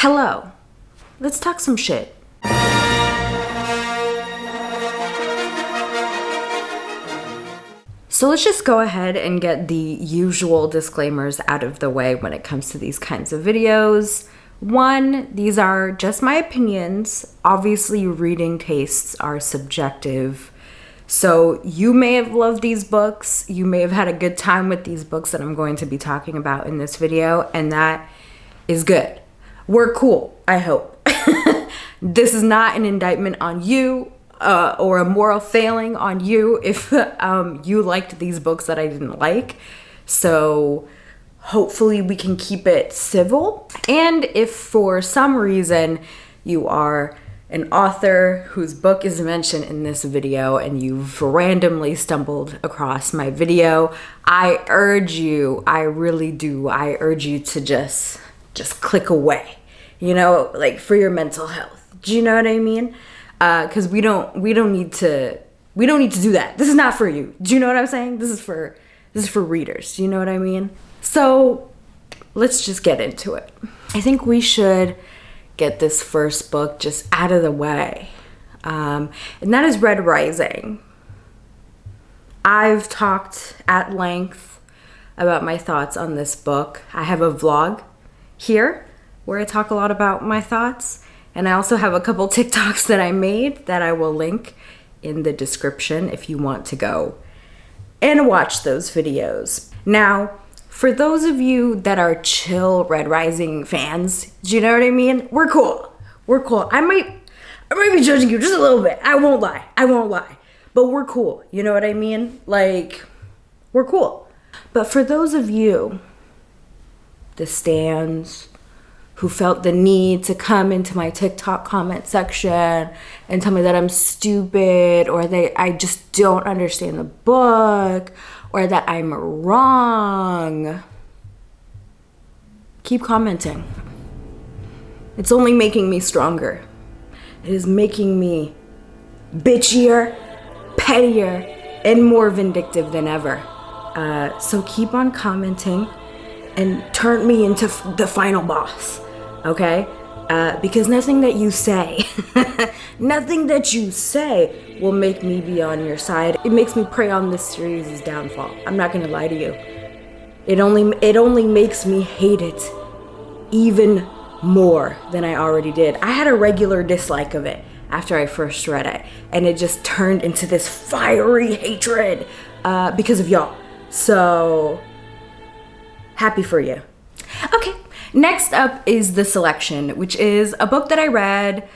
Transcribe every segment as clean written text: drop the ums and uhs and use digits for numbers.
Hello, let's talk some shit. So let's just go ahead and get the usual disclaimers out of the way when it comes to these kinds of videos. One, these are just my opinions. Obviously, reading tastes are subjective. So you may have loved these books. You may have had a good time with these books that I'm going to be talking about in this video, and that is good. We're cool, I hope. This is not an indictment on you or a moral failing on you if you liked these books that I didn't like. So hopefully we can keep it civil. And if for some reason you are an author whose book is mentioned in this video and you've randomly stumbled across my video, I urge you, I really do, I urge you to just click away, you know, like for your mental health. Do you know what I mean? Because we don't need to do that. This is not for you. Do you know what I'm saying? This is for readers. Do you know what I mean? So let's just get into it. I think we should get this first book just out of the way. And that is Red Rising. I've talked at length about my thoughts on this book. I have a vlog here where I talk a lot about my thoughts. And I also have a couple TikToks that I made that I will link in the description if you want to go and watch those videos. Now, for those of you that are chill Red Rising fans, do you know what I mean? We're cool. We're cool. I might be judging you just a little bit. I won't lie. But we're cool. You know what I mean? Like, we're cool. But for those of you, the stans, who felt the need to come into my TikTok comment section and tell me that I'm stupid or I just don't understand the book or that I'm wrong, keep commenting. It's only making me stronger. It is making me bitchier, pettier, and more vindictive than ever. So keep on commenting and turn me into the final boss. Okay? Because nothing that you say will make me be on your side. It makes me pray on this series' downfall. I'm not gonna lie to you. It only makes me hate it even more than I already did. I had a regular dislike of it after I first read it, and it just turned into this fiery hatred because of y'all. So happy for you. Okay. Next up is The Selection, which is a book that I read,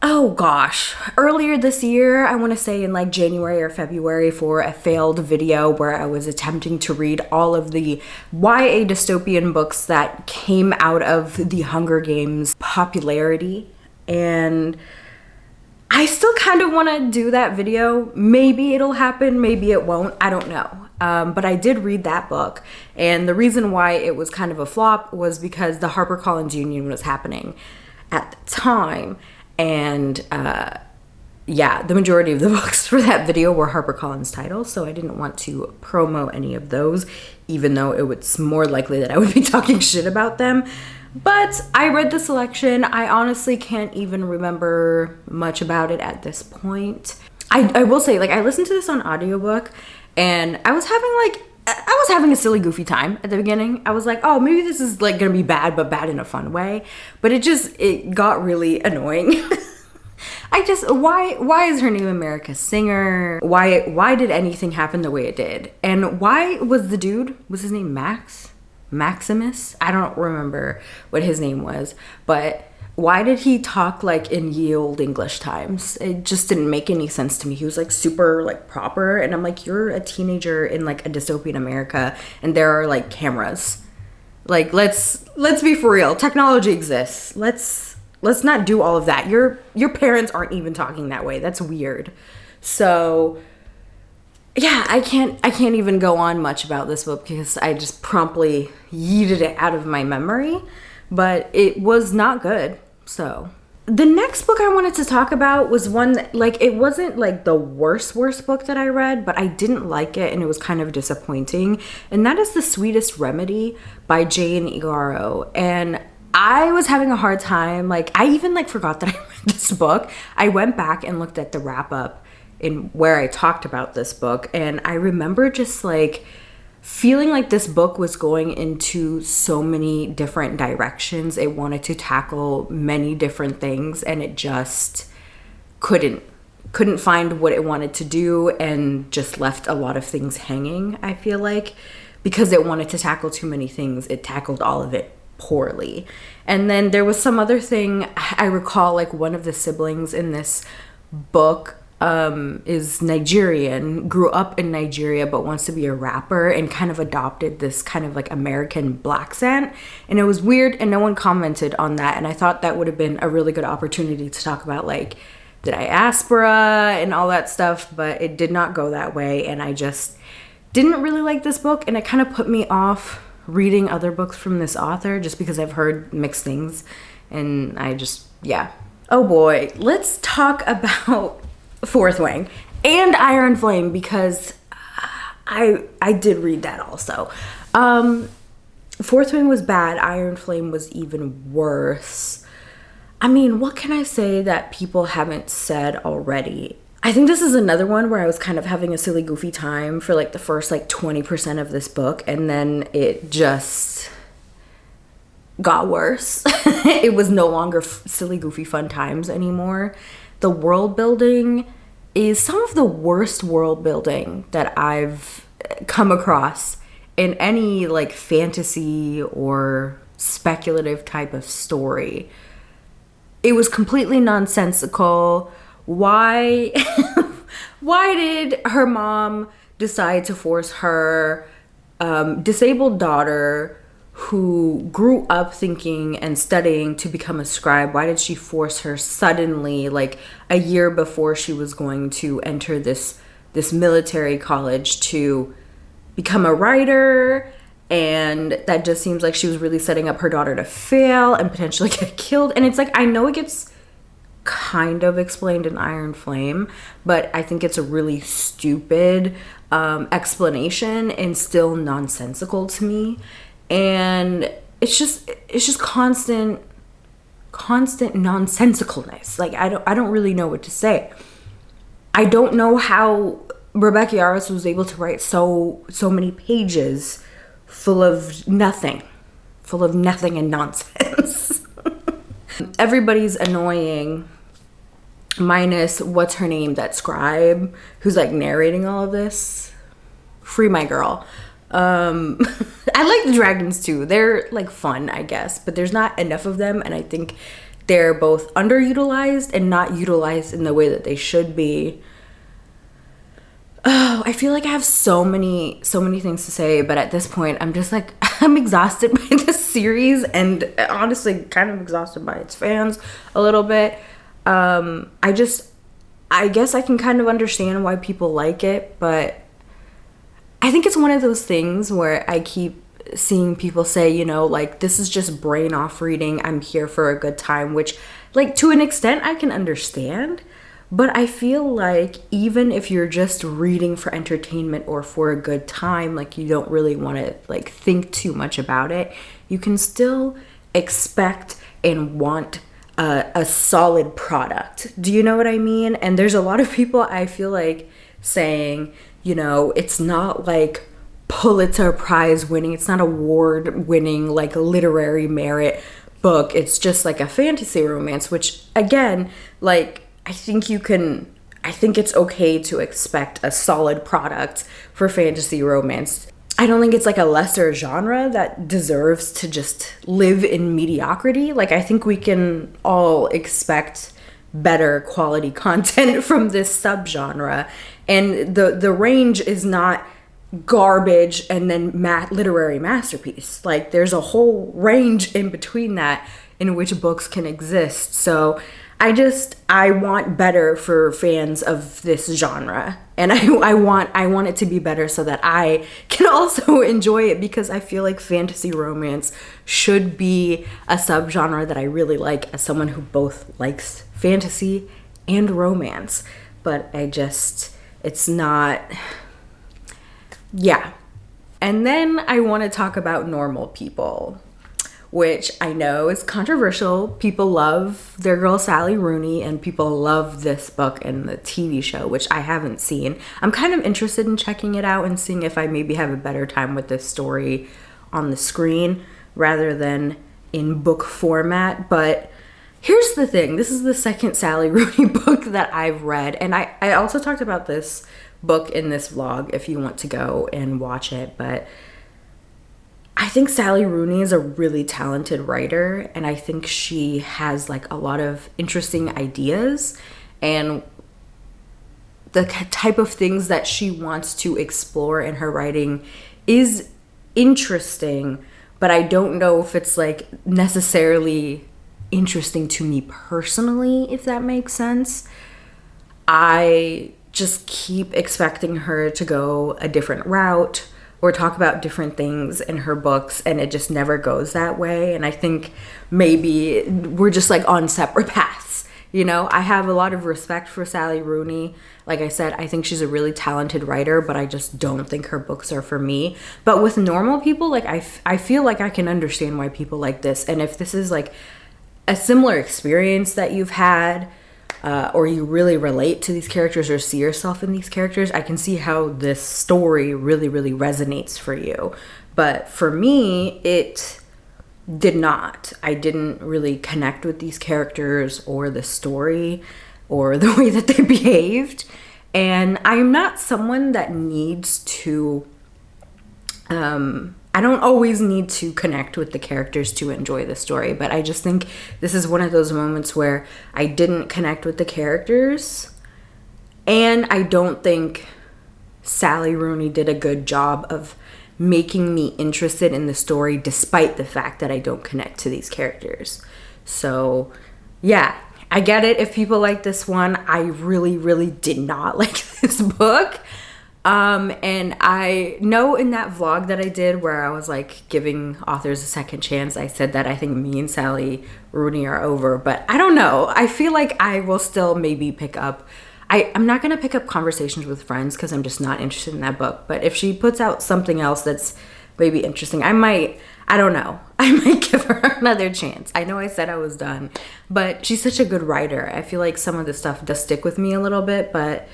oh gosh, earlier this year. I want to say in like January or February for a failed video where I was attempting to read all of the YA dystopian books that came out of the Hunger Games popularity. And I still kind of want to do that video. Maybe it'll happen, maybe it won't, I don't know. But I did read that book, and the reason why it was kind of a flop was because the HarperCollins Union was happening at the time, and yeah, the majority of the books for that video were HarperCollins titles, so I didn't want to promo any of those, even though it was more likely that I would be talking shit about them. But I read The Selection. I honestly can't even remember much about it at this point. I will say, like, I listened to this on audiobook, and I was having a silly, goofy time at the beginning. I was like, oh, maybe this is like gonna be bad, but bad in a fun way. But it got really annoying. Why is her name America Singer? Why did anything happen the way it did? And why was the dude, was his name Maximus? I don't remember what his name was, but why did he talk like in ye olde English times? It just didn't make any sense to me. He was like super like proper, and I'm like, you're a teenager in like a dystopian America, and there are like cameras. Like, let's be for real. Technology exists. Let's not do all of that. Your parents aren't even talking that way. That's weird. So yeah, I can't even go on much about this book because I just promptly yeeted it out of my memory. But it was not good. So the next book I wanted to talk about was one that, like, it wasn't like the worst book that I read, but I didn't like it and it was kind of disappointing. And that is The Sweetest Remedy by Jane Igharo. And I was having a hard time. Like, I even like forgot that I read this book. I went back and looked at the wrap up in where I talked about this book, and I remember just like feeling like this book was going into so many different directions. It wanted to tackle many different things, and it just couldn't find what it wanted to do, and just left a lot of things hanging. I feel like because it wanted to tackle too many things, it tackled all of it poorly. And then there was some other thing. I recall like one of the siblings in this book is Nigerian, grew up in Nigeria, but wants to be a rapper, and kind of adopted this kind of like American black accent. And it was weird, and no one commented on that. And I thought that would have been a really good opportunity to talk about like the diaspora and all that stuff, but it did not go that way. And I just didn't really like this book, and it kind of put me off reading other books from this author just because I've heard mixed things. And I just, yeah. Oh boy, let's talk about Fourth Wing and Iron Flame, because I did read that also. Fourth Wing was bad. Iron Flame was even worse. I mean, what can I say that people haven't said already? I think this is another one where I was kind of having a silly goofy time for like the first like 20% of this book, and then it just got worse. It was no longer silly goofy fun times anymore. The world building is some of the worst world building that I've come across in any like fantasy or speculative type of story. It was completely nonsensical. Why did her mom decide to force her disabled daughter, who grew up thinking and studying to become a scribe, why did she force her suddenly, like a year before she was going to enter this military college, to become a writer? And that just seems like she was really setting up her daughter to fail and potentially get killed. And it's like, I know it gets kind of explained in Iron Flame, but I think it's a really stupid explanation and still nonsensical to me. And it's just constant nonsensicalness. Like, I don't really know what to say. I don't know how Rebecca Yarros was able to write so many pages full of nothing and nonsense. Everybody's annoying, minus what's her name, that scribe who's like narrating all of this. Free my girl. I like the dragons too. They're like fun, I guess, but there's not enough of them, and I think they're both underutilized and not utilized in the way that they should be. Oh, I feel like I have so many things to say, but at this point I'm just like, I'm exhausted by this series, and honestly kind of exhausted by its fans a little bit. I guess I can kind of understand why people like it, but I think it's one of those things where I keep seeing people say, you know, like, this is just brain off reading. I'm here for a good time, which, like, to an extent I can understand. But I feel like even if you're just reading for entertainment or for a good time, like, you don't really want to, like, think too much about it, you can still expect and want a solid product. Do you know what I mean? And there's a lot of people, I feel like, saying, you know, it's not like Pulitzer Prize winning, it's not award winning, like literary merit book. It's just like a fantasy romance, which again, like, I think it's okay to expect a solid product for fantasy romance. I don't think it's like a lesser genre that deserves to just live in mediocrity. Like, I think we can all expect better quality content from this subgenre, and the range is not garbage and then literary masterpiece. Like, there's a whole range in between that in which books can exist. So I want better for fans of this genre, and I want it to be better so that I can also enjoy it, because I feel like fantasy romance should be a subgenre that I really like as someone who both likes fantasy and romance. But it's not, yeah. And then I want to talk about Normal People, which I know is controversial. People love their girl Sally Rooney, and people love this book and the TV show, which I haven't seen. I'm kind of interested in checking it out and seeing if I maybe have a better time with this story on the screen rather than in book format. But here's the thing. This is the second Sally Rooney book that I've read. And I also talked about this book in this vlog if you want to go and watch it. But I think Sally Rooney is a really talented writer, and I think she has like a lot of interesting ideas, and the type of things that she wants to explore in her writing is interesting, but I don't know if it's like necessarily interesting to me personally, if that makes sense. I just keep expecting her to go a different route or talk about different things in her books, and it just never goes that way. And I think maybe we're just like on separate paths. You know, I have a lot of respect for Sally Rooney. Like I said, I think she's a really talented writer, but I just don't think her books are for me. But with normal people, like I feel like I can understand why people like this. And if this is like a similar experience that you've had, or you really relate to these characters or see yourself in these characters, I can see how this story really, really resonates for you. But for me, it did not. I didn't really connect with these characters or the story or the way that they behaved. And I'm not someone that needs to, I don't always need to connect with the characters to enjoy the story, but I just think this is one of those moments where I didn't connect with the characters, and I don't think Sally Rooney did a good job of making me interested in the story despite the fact that I don't connect to these characters. So yeah, I get it if people like this one. I really, really did not like this book. And I know in that vlog that I did where I was like giving authors a second chance, I said that I think me and Sally Rooney are over, but I don't know. I feel like I will still maybe pick up, I'm not going to pick up Conversations with Friends because I'm just not interested in that book. But if she puts out something else that's maybe interesting, I don't know. I might give her another chance. I know I said I was done, but she's such a good writer. I feel like some of the stuff does stick with me a little bit, but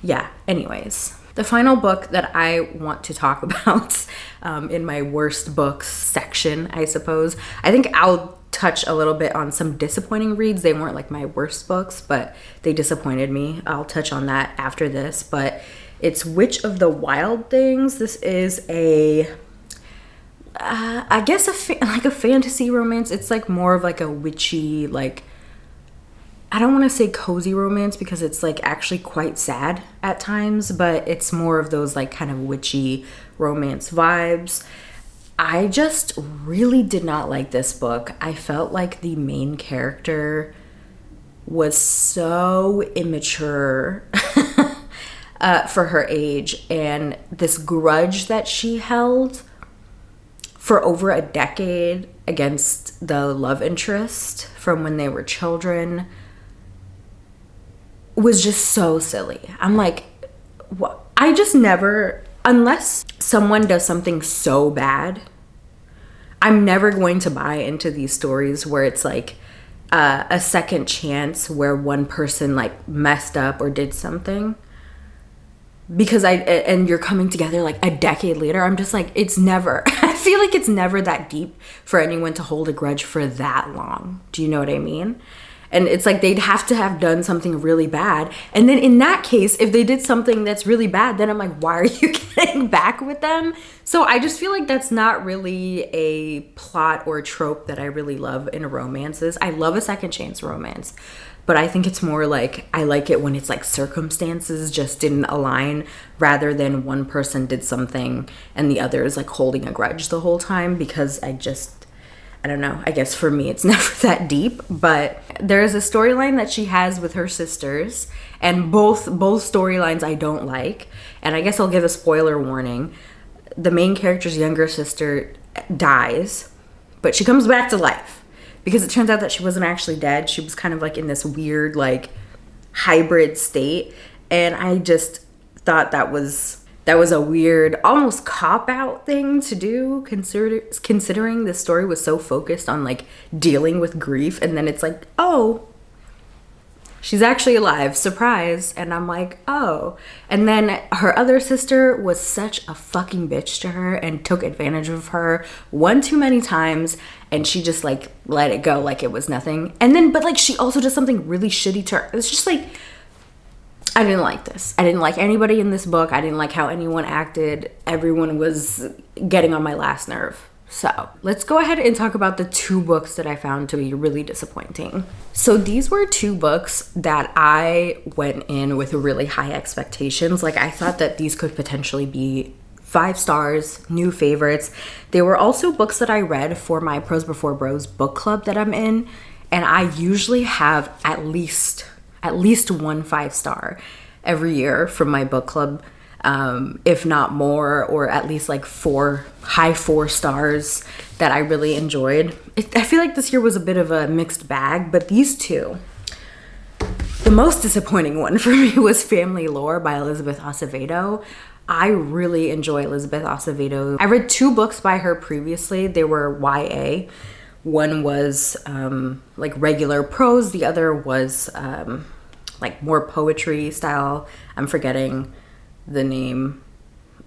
yeah, anyways. The final book that I want to talk about in my worst books section, I suppose. I think I'll touch a little bit on some disappointing reads. They weren't like my worst books, but they disappointed me. I'll touch on that after this, but it's Witch of the Wild Things. This is I guess like a fantasy romance. It's like more of like a witchy, like, I don't want to say cozy romance because it's like actually quite sad at times, but it's more of those like kind of witchy romance vibes. I just really did not like this book. I felt like the main character was so immature for her age, and this grudge that she held for over a decade against the love interest from when they were children was just so silly. I'm like, what? I just never, unless someone does something so bad, I'm never going to buy into these stories where it's like a second chance where one person like messed up or did something. Because and you're coming together like a decade later. I'm just like, it's never, I feel like it's never that deep for anyone to hold a grudge for that long. Do you know what I mean? And it's like they'd have to have done something really bad. And then in that case, if they did something that's really bad, then I'm like, why are you getting back with them? So I just feel like that's not really a plot or trope that I really love in romances. I love a second chance romance, but I think it's more like, I like it when it's like circumstances just didn't align rather than one person did something and the other is like holding a grudge the whole time, because I don't know, I guess for me it's never that deep. But there is a storyline that she has with her sisters, and both storylines I don't like. And I guess I'll give a spoiler warning. The main character's younger sister dies, but she comes back to life because it turns out that she wasn't actually dead. She was kind of like in this weird like hybrid state, and I just thought that was that was a weird, almost cop-out thing to do, considering the story was so focused on like dealing with grief, and then it's like, oh, she's actually alive, surprise. And I'm like, oh. And then her other sister was such a fucking bitch to her and took advantage of her one too many times, and she just like let it go like it was nothing. And then, but like she also does something really shitty to her. It was just like, I didn't like this. I didn't like anybody in this book. I didn't like how anyone acted. Everyone was getting on my last nerve. So let's go ahead and talk about the 2 books that I found to be really disappointing. So these were 2 books that I went in with really high expectations. Like, I thought that these could potentially be 5 stars, new favorites. They were also books that I read for my Pros Before Bros book club that I'm in. And I usually have at least 1 5-star every year from my book club. If not more, or at least like 4 high 4 stars that I really enjoyed. I feel like this year was a bit of a mixed bag, but these 2, the most disappointing one for me was Family Lore by Elizabeth Acevedo. I really enjoy Elizabeth Acevedo. I read 2 books by her previously. They were YA. One was like regular prose, the other was like more poetry style. I'm forgetting the name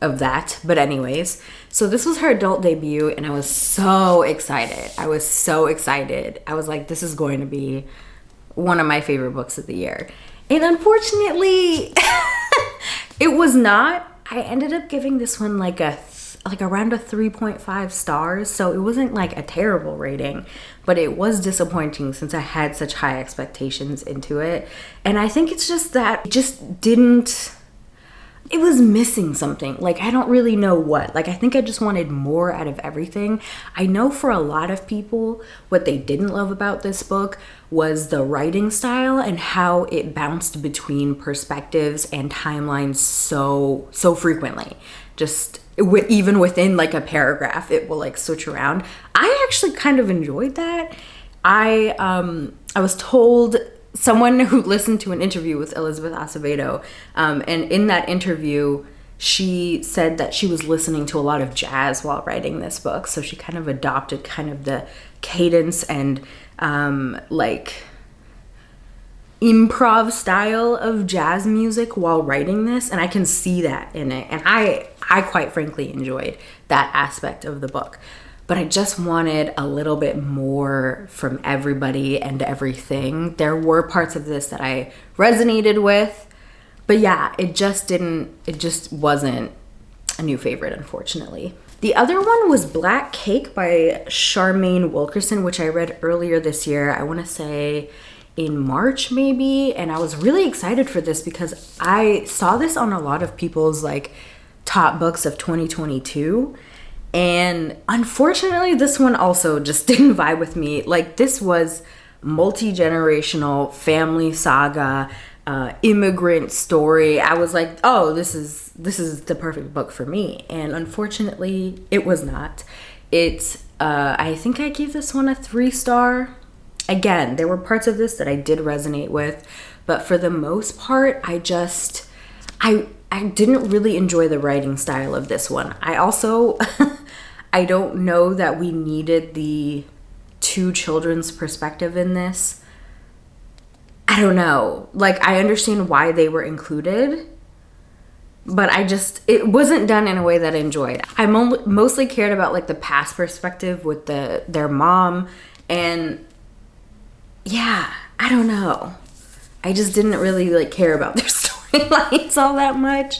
of that, but anyways, so this was her adult debut, and I was so excited. I was like, this is going to be one of my favorite books of the year, and unfortunately it was not. I ended up giving this one like around a 3.5 stars, so it wasn't like a terrible rating, but it was disappointing since I had such high expectations into it. And I think it's just that it was missing something. Like, I don't really know what. Like, I think I just wanted more out of everything. I know for a lot of people, what they didn't love about this book was the writing style and how it bounced between perspectives and timelines so frequently. Just even within like a paragraph, it will like switch around. I actually kind of enjoyed that. I was told, someone who listened to an interview with Elizabeth Acevedo, and in that interview, she said that she was listening to a lot of jazz while writing this book. So she kind of adopted kind of the cadence and like improv style of jazz music while writing this. And I can see that in it. And I quite frankly enjoyed that aspect of the book. But I just wanted a little bit more from everybody and everything. There were parts of this that I resonated with, but yeah, it just wasn't a new favorite, unfortunately. The other one was Black Cake by Charmaine Wilkerson, which I read earlier this year. I want to say in March maybe, and I was really excited for this because I saw this on a lot of people's like top books of 2022. And unfortunately, this one also just didn't vibe with me. Like, this was multi-generational family saga, immigrant story. I was like, oh, this is the perfect book for me. And unfortunately, it was not. I think I gave this one a 3-star. Again, there were parts of this that I did resonate with, but for the most part, I didn't really enjoy the writing style of this one. I also, I don't know that we needed the 2 children's perspective in this. I don't know. Like, I understand why they were included, but it wasn't done in a way that I enjoyed. I mostly cared about like the past perspective with their mom, and yeah, I don't know. I just didn't really like care about their storylines all that much,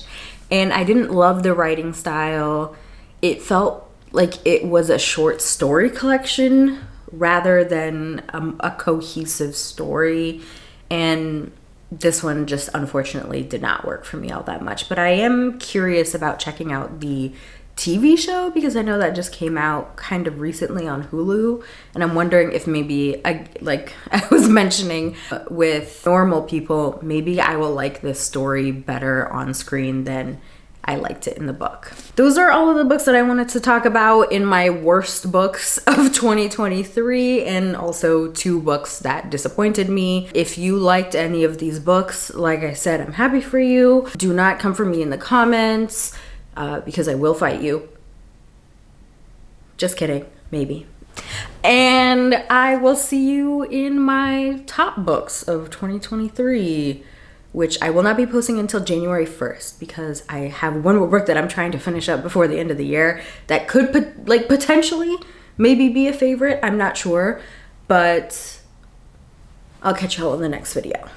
and I didn't love the writing style. It felt like it was a short story collection rather than a cohesive story, and this one just unfortunately did not work for me all that much. But I am curious about checking out the TV show because I know that just came out kind of recently on Hulu, and I'm wondering if maybe like I was mentioning with normal people, maybe I will like this story better on screen than I liked it in the book. Those are all of the books that I wanted to talk about in my worst books of 2023, and also 2 books that disappointed me. If you liked any of these books, like I said, I'm happy for you. Do not come for me in the comments. because I will fight you. Just kidding, maybe. And I will see you in my top books of 2023, which I will not be posting until January 1st because I have one more book that I'm trying to finish up before the end of the year that could potentially maybe be a favorite. I'm not sure, but I'll catch y'all in the next video.